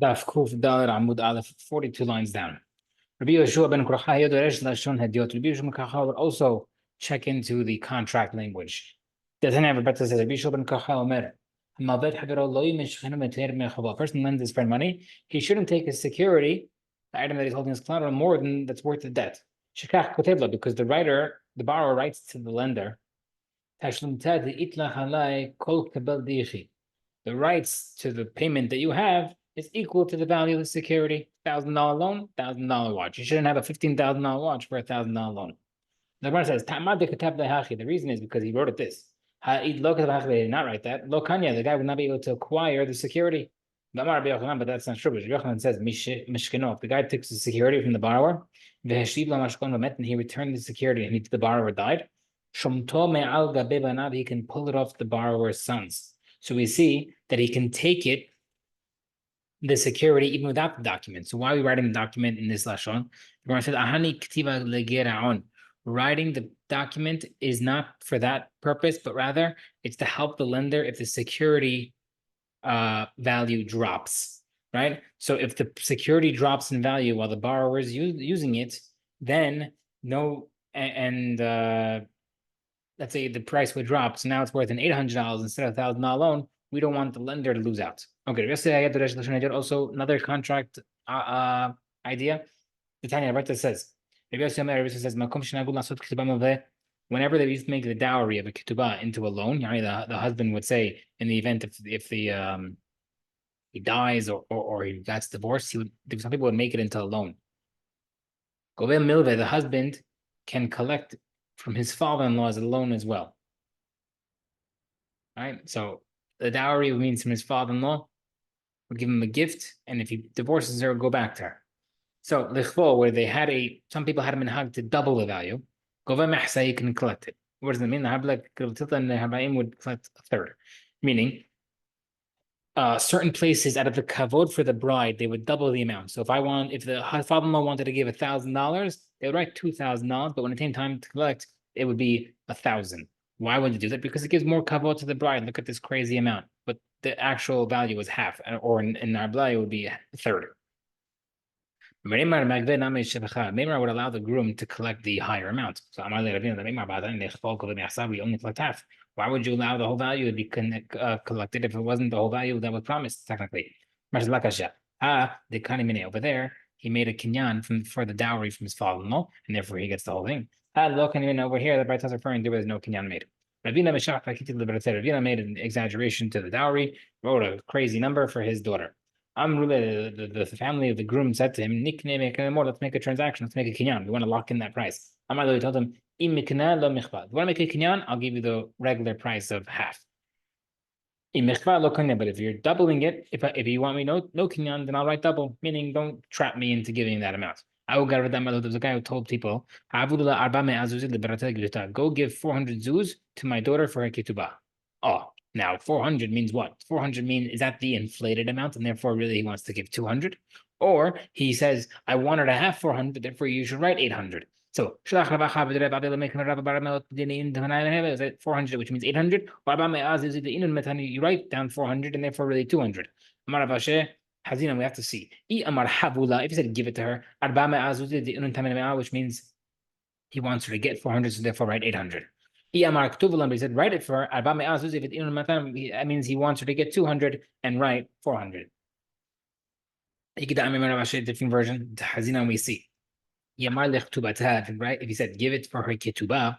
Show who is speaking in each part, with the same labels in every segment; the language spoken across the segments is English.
Speaker 1: Daf Kuf Dalet Amud Aleph, 42 lines down. Rabbi Yeshua ben Korachai Yodoresh Lashon Hadiot. Rabbi Yeshua ben Korachai would also check into the contract language. Doesn't have a better says Rabbi Yeshua ben Korachai Omer. A person lends his friend money, he shouldn't take his security, the item that he's holding his collateral, more than that's worth the debt. Shekach Kotevla, because the borrower writes to the lender, the rights to the payment that you have is equal to the value of the security. $1,000 loan, $1,000 watch. You shouldn't have a $15,000 watch for a $1,000 loan. The Gemara says, the reason is because he wrote it this. They did not write that. Lo kanya, the guy would not be able to acquire the security. But that's not true. But Yochanan says, if the guy took the security from the borrower, and he returned the security and the borrower died, he can pull it off the borrower's sons. So we see that he can take the security even without the document. So why are we writing the document in this lashon? The Gemara says, "Ahani ktiva legeraon." Writing the document is not for that purpose, but rather it's to help the lender if the security value drops, right? So if the security drops in value while the borrower is using it, then let's say the price would drop, so now it's worth an $800 instead of $1,000 loan. We don't want the lender to lose out. Okay, also another contract idea. The Tanya Rabbi says, whenever they used to make the dowry of a ketubah into a loan, the husband would say, in the event if he dies or he gets divorced, some people would make it into a loan. The husband can collect from his father-in-law as a loan as well. Right? So the dowry means from his father-in-law would give him a gift, and if he divorces her, go back to her. So lichvo, where some people had a minhag to double the value, gova mehsa, you can collect it. What does that mean? The Habaim would collect a third, meaning certain places out of the kavod for the bride, they would double the amount. So if the father-in-law wanted to give $1,000, they would write $2,000, but when it came time to collect, it would be 1,000. Why would you do that? Because it gives more kavod to the bride. Look at this crazy amount, but the actual value is half, or in Arbla, it would be a third. Meimar would allow the groom to collect the higher amount. So we only collect half. Why would you allow the whole value to be collected if it wasn't the whole value that was promised, technically? Over there, he made a kinyan for the dowry from his father-in-law, and therefore he gets the whole thing. Look, and even over here, the Brayta is referring to there was no kinyan made. Ravina made an exaggeration to the dowry, wrote a crazy number for his daughter. The family of the groom said to him, let's make a transaction, let's make a kinyan. We want to lock in that price. Amar told him, if you want to make a kinyan, I'll give you the regular price of half. But if you're doubling it, if you want me no kinyan, then I'll write double, meaning don't trap me into giving that amount. There was a guy who told people, go give 400 zuz to my daughter for her ketubah. Oh, now 400 means what? 400 means, is that the inflated amount, and therefore really he wants to give 200? Or he says, I want her to have 400, therefore you should write 800. So 400, which means 800. You write down 400, and therefore really 200. Hazina, we have to see. If he said give it to her, which means he wants her to get 400, so therefore write 800. He said write it for her. That means he wants her to get 200 and write 400. Different version. Hazina, we see. Right? If he said give it for her ketubah,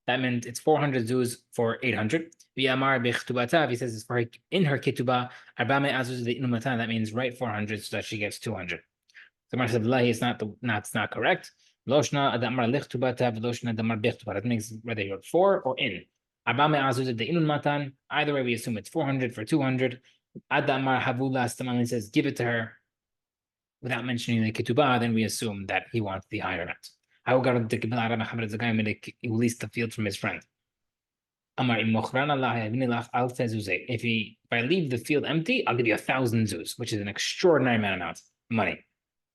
Speaker 1: that meant it's 400 zuz for 800. If he says it's for her in her ketubah, that means write 400 so that she gets 200. So Mar said, it's not correct. That means whether you're for or in. Either way, we assume it's 400 for 200. Adamar says give it to her without mentioning the ketubah, then we assume that he wants the higher amount. The guy leased the field from his friend. If I leave the field empty, I'll give you 1,000 zuz, which is an extraordinary amount of money.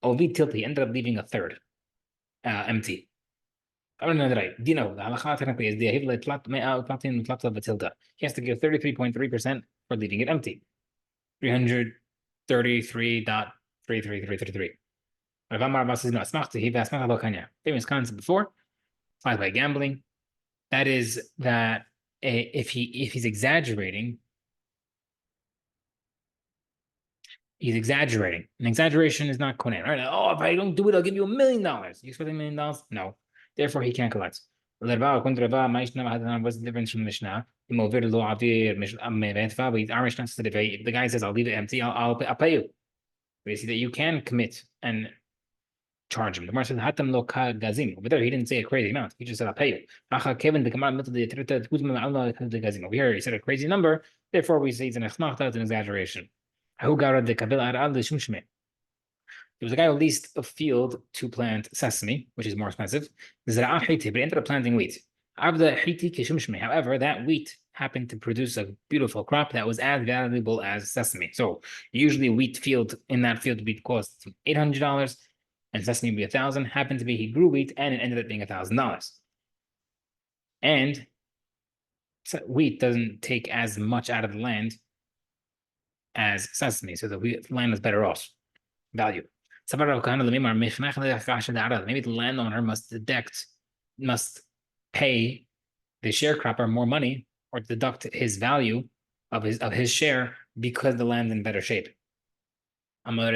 Speaker 1: Ovi Tilti ended up leaving a third empty. Dino, the halacha technically is the he has to give 33.3% for leaving it empty. 333.33333. Rav Amar Abbas says, no, famous concept before, applies by gambling. That is that if he's exaggerating, he's exaggerating. An exaggeration is not konen, right? Oh, if I don't do it, I'll give you $1 million. You expect $1 million? No. Therefore, he can't collect. What's the difference from the Mishnah? Our Mishnah said if the guy says, I'll leave it empty, I'll pay you. We see that you can commit and charge him. The Gemara says, "Hatam lo ka gazim." Over there, he didn't say a crazy amount. He just said, "I'll pay you." Over here, he said a crazy number. Therefore, we say it's an exaggeration. There was a guy who leased a field to plant sesame, which is more expensive. But he ended up planting wheat. However, that wheat happened to produce a beautiful crop that was as valuable as sesame. So usually wheat field in that field would cost $800 and sesame would be 1,000. Happened to be he grew wheat and it ended up being $1,000. And wheat doesn't take as much out of the land as sesame, so the land is better off value. Maybe the landowner must pay the sharecropper more money or deduct his value of his share because the land's in better shape. People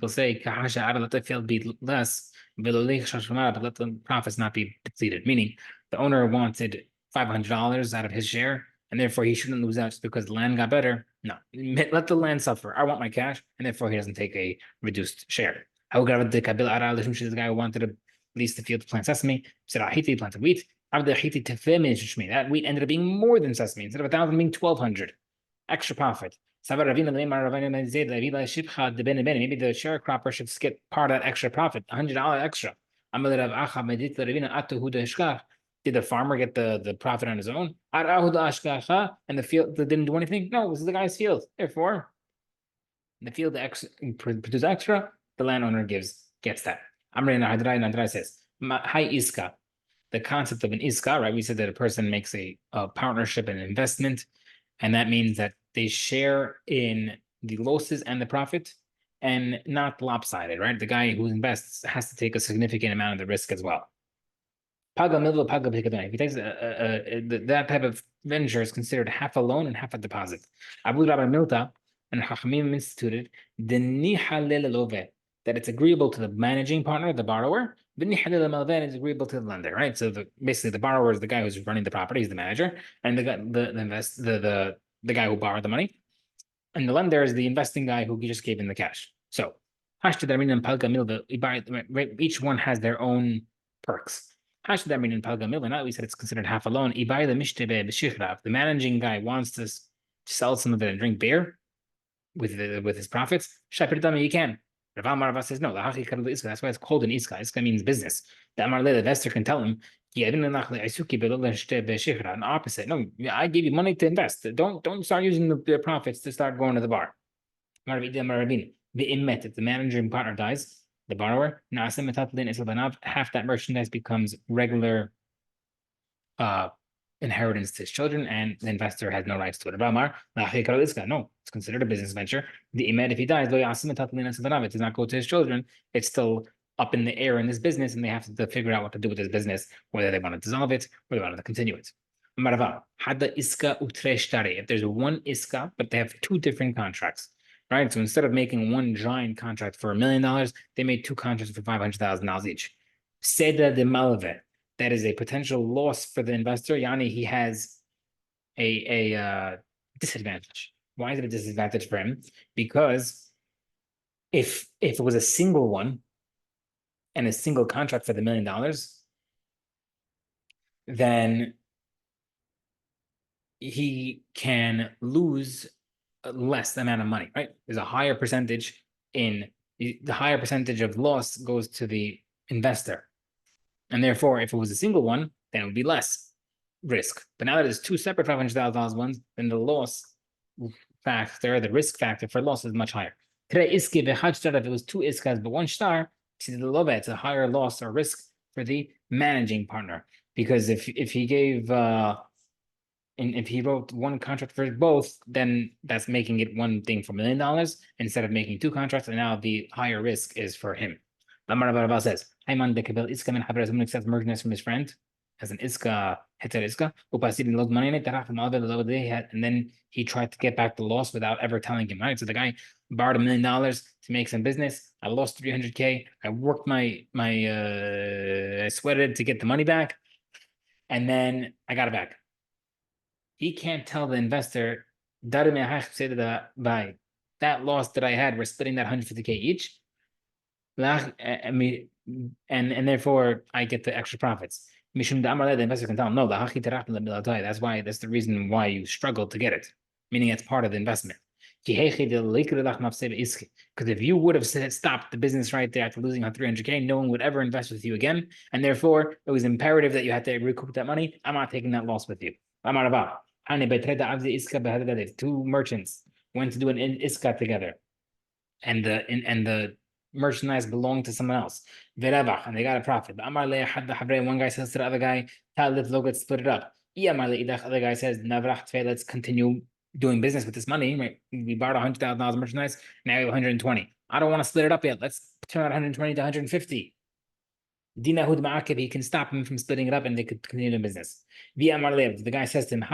Speaker 1: say let the field be less, but let the profits not be depleted. Meaning the owner wanted $500 out of his share, and therefore he shouldn't lose out just because the land got better. No, let the land suffer. I want my cash, and therefore he doesn't take a reduced share. The guy who wanted to lease the field to plant sesame said, he planted wheat. That wheat ended up being more than sesame. Instead of 1,000 being 1,200. Extra profit. Maybe the sharecropper should skip part of that extra profit, $100 extra. Did the farmer get the profit on his own? And the field didn't do anything? No, this is the guy's field. Therefore, the field produces extra, the landowner gets that. Amr says, Hi Iska. The concept of an Iska, right? We said that a person makes a partnership and investment, and that means that they share in the losses and the profit and not lopsided, right? The guy who invests has to take a significant amount of the risk as well. If he takes that type of venture is considered half a loan and half a deposit. Abu Rabbi Milta and Chachamim instituted that it's agreeable to the managing partner, the borrower, is agreeable to the lender, right? So basically the borrower is the guy who's running the property, he's the manager, and the guy who borrowed the money, and the lender is the investing guy who just gave in the cash. So each one has their own perks. We said it's considered half a loan. The managing guy wants to sell some of it and drink beer with his profits. You can. Rav Amar says no. That's why it's called an iska. Iska means business. The investor can tell him, an opposite. No, I gave you money to invest. Don't start using the profits to start going to the bar. If the managing partner dies, the borrower, half that merchandise becomes regular inheritance to his children, and the investor has no rights to it. No, it's considered a business venture. If he dies, it does not go to his children. It's still up in the air in this business, and they have to figure out what to do with this business, whether they want to dissolve it or they want to continue it. If there's one iska, but they have two different contracts. Right, so instead of making one giant contract for $1 million, they made two contracts for $500,000 each. Seda de malve, that is a potential loss for the investor. Yani, he has a disadvantage. Why is it a disadvantage for him? Because if it was a single one and a single contract for the $1 million, then he can lose less amount of money, right? There's a higher percentage the higher percentage of loss goes to the investor. And therefore, if it was a single one, then it would be less risk. But now that it's two separate $500,000 ones, then the loss factor, the risk factor for loss is much higher. Today, if it was two iskas, but one star, it's a higher loss or risk for the managing partner. Because if he gave and if he wrote one contract for both, then that's making it one thing for $1 million instead of making two contracts, and now the higher risk is for him. Lamar Barabal says, Hayman de Kabel Iska min Habra, someone accepts merchandise from his friend as an Iska, Heter Iska, Upasid load money in it, and then he tried to get back the loss without ever telling him, right? So the guy borrowed $1 million to make some business. I lost 300K. I worked I sweated to get the money back, and then I got it back. He can't tell the investor, that loss that I had, we're splitting that 150K each. And therefore I get the extra profits. The investor can tell him, no, that's the reason why you struggled to get it, meaning it's part of the investment. Because if you would have stopped the business right there after losing on 300K, no one would ever invest with you again. And therefore, it was imperative that you had to recoup that money. I'm not taking that loss with you. Two merchants went to do an iska together, and the merchandise belonged to someone else. And they got a profit. One guy says to the other guy, let's split it up. The other guy says, let's continue doing business with this money. Right? We borrowed $100,000 merchandise, now we have 120. I don't want to split it up yet. Let's turn out 120 to 150. Dinahud Ma'akib, he can stop him from splitting it up and they could continue the business. The guy says to him,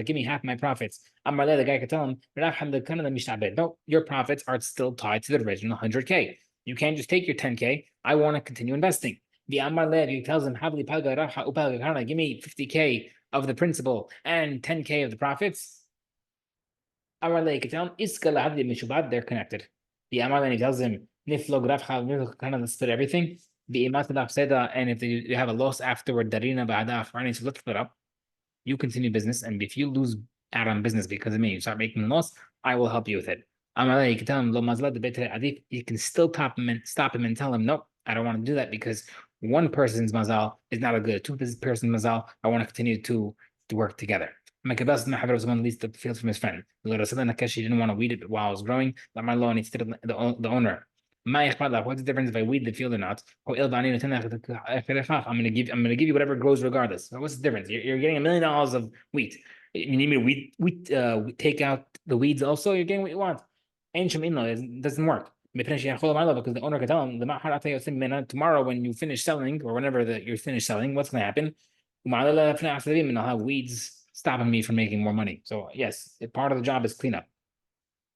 Speaker 1: give me half my profits. The guy could tell him, no, your profits are still tied to the original 100K. You can't just take your 10K. I want to continue investing. He tells him, give me 50K of the principal and 10K of the profits. He could tell him, they're connected. He tells him, split everything. And if you have a loss afterward, so let's split up. You continue business, and if you lose out on business because of me, you start making a loss, I will help you with it. You can tell him, you can still stop him and tell him, no, I don't want to do that because one person's mazal is not a good. Two person's mazal, I want to continue to work together. Someone leased the field from his friend. He didn't want to weed it while it was growing. The owner. What's the difference if I weed the field or not? I'm gonna give you whatever grows regardless. What's the difference? You're getting $1 million of wheat. You need me to take out the weeds also? You're getting what you want. It doesn't work. Because the owner can tell him, tomorrow when you finish selling, or whenever you're finished selling, what's going to happen? I'll have weeds stopping me from making more money. So yes, part of the job is cleanup.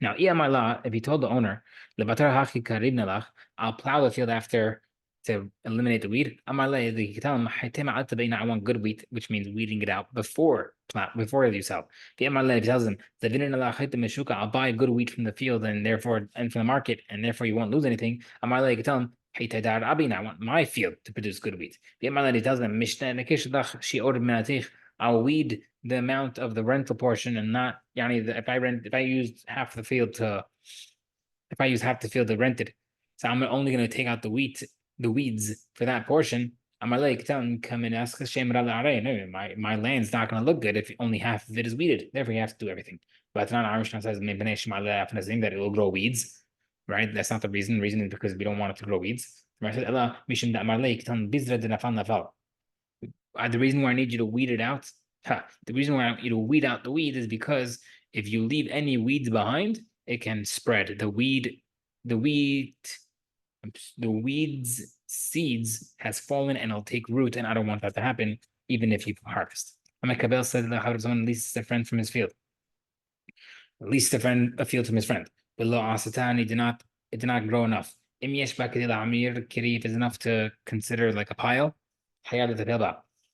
Speaker 1: Now, if he told the owner, I'll plow the field after to eliminate the weed. He can tell him, I want good wheat, which means weeding it out before you sell. If he tells him, I'll buy good wheat from the field and from the market, and therefore you won't lose anything. He can tell him, I want my field to produce good wheat. He tells him, I'll weed the amount of the rental portion and not if I use half the field to rent it, so I'm only going to take out the weeds for that portion. I'm like, tell him, come and ask my land's not going to look good if only half of it is weeded. Therefore, you have to do everything. But not Irish says that it will grow weeds, right? That's not the reason. The reason is because we don't want it to grow weeds. The reason why I need you to weed it out, the reason why I want you to weed out the weed is because if you leave any weeds behind, it can spread. The weeds seeds has fallen and it'll take root, and I don't want that to happen, even if you harvest. Kabel said that someone leases a friend from his field. Leased a field from his friend. Below Asatan, it did not grow enough. If it's enough to consider like a pile, he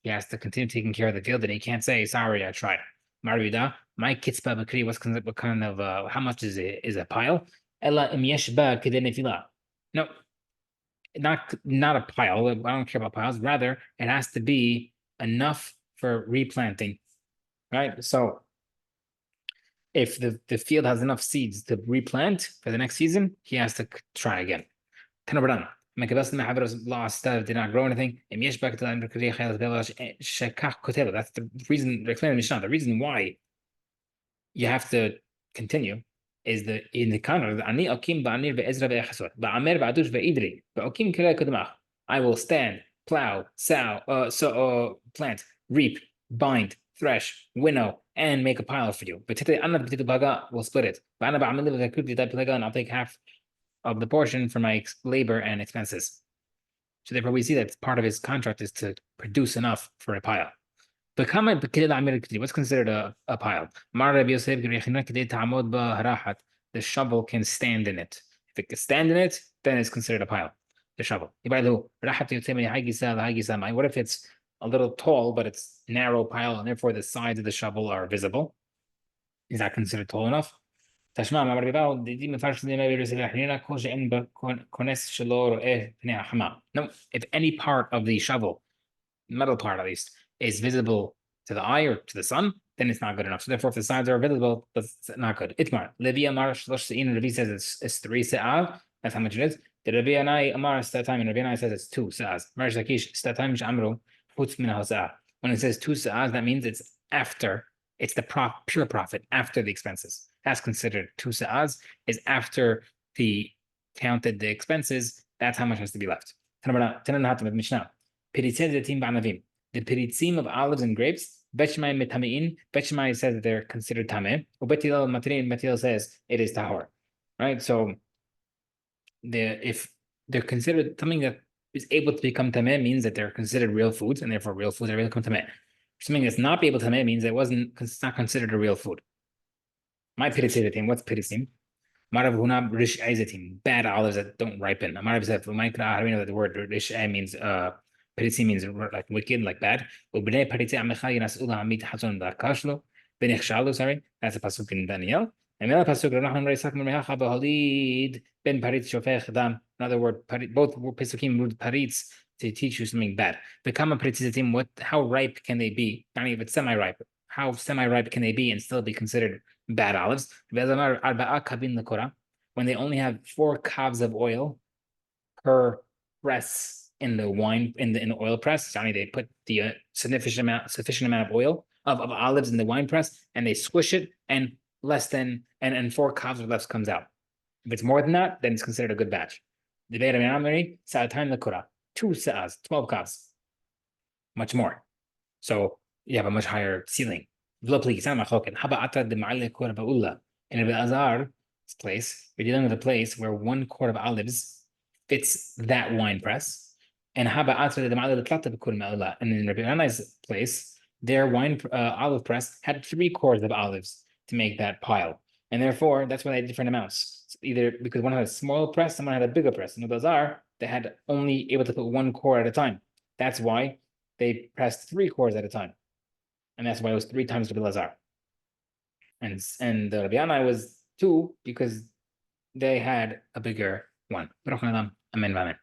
Speaker 1: has to continue taking care of the field, and he can't say, sorry, I tried. Marvida, my kitzpah bakri, what kind of how much is a pile? Ella im yeshba kedenefila. No, not a pile. I don't care about piles. Rather, it has to be enough for replanting. Right? So if the field has enough seeds to replant for the next season, he has to try again. Tanabaran. Lost did not grow anything. That's the reason, explain the Mishnah. The reason why you have to continue is in the counter. I will stand, plow, plant, reap, bind, thresh, winnow, and make a pile for you. But we'll split it. And I'll take half of the portion for my labor and expenses. So therefore, we see that part of his contract is to produce enough for a pile. What's considered a pile? The shovel can stand in it. If it can stand in it, then it's considered a pile. The shovel. What if it's a little tall, but it's narrow pile, and therefore the sides of the shovel are visible? Is that considered tall enough? No, if any part of the shovel, metal part at least, is visible to the eye or to the sun, then it's not good enough. So therefore, if the sides are visible, that's not good. Itmar. Levi Amar Levi says it's 3 se'ah. That's how much it is. The Rabbi Anai Amar Statam, and Rabbi Anai says it's 2 se'ahs. Marish Lakish Statam Amru Chutz Min HaSe'ah. When it says 2 se'ahs, that means it's after, it's the pure profit after the expenses. That's considered 2 se'ahs, is after the counted the expenses. That's how much has to be left. Mishnah. The peritzim of olives and grapes, Bet Shammai metamein. Bet Shammai says that they're considered tameh. Bet Hillel matrin. Bet Hillel says it is tahor. Right. So if they're considered something that is able to become tameh, means that they're considered real foods, and therefore real foods are able to become tameh. Something that's not be able to tameh means it's not considered a real food. My peritzim. What's peritzim? Marav hunab rish bad olives that don't ripen. Marav said, how do we know that the word rish means Paritzi means like wicked, like bad. Sorry, that's a pasuk in Daniel. And another pasuk, in other words, both pasukim moved paritz to teach you something bad. How ripe can they be? I mean, if it's semi-ripe, how semi-ripe can they be and still be considered bad olives? When they only have 4 calves of oil per press in the wine in the oil press. They put the sufficient amount of oil of olives in the wine press, and they squish it, and less than and 4 calves or less comes out. If it's more than that, then it's considered a good batch. The Be'er 2 sa'as, 12 calves, much more. So you have a much higher ceiling. In Rabbi Azar's place, we're dealing with a place where 1 quart of olives fits that wine press. And in Rabbi Anai's place, their olive press had 3 quarts of olives to make that pile. And therefore, that's why they had different amounts. So either because one had a smaller press, someone had a bigger press. In Rabbi they had only able to put 1 quart at a time. That's why they pressed 3 quarts at a time. And that's why it was 3 times Rabbi Lazar. And the Rabbi Anai was 2 because they had a bigger one. Amen.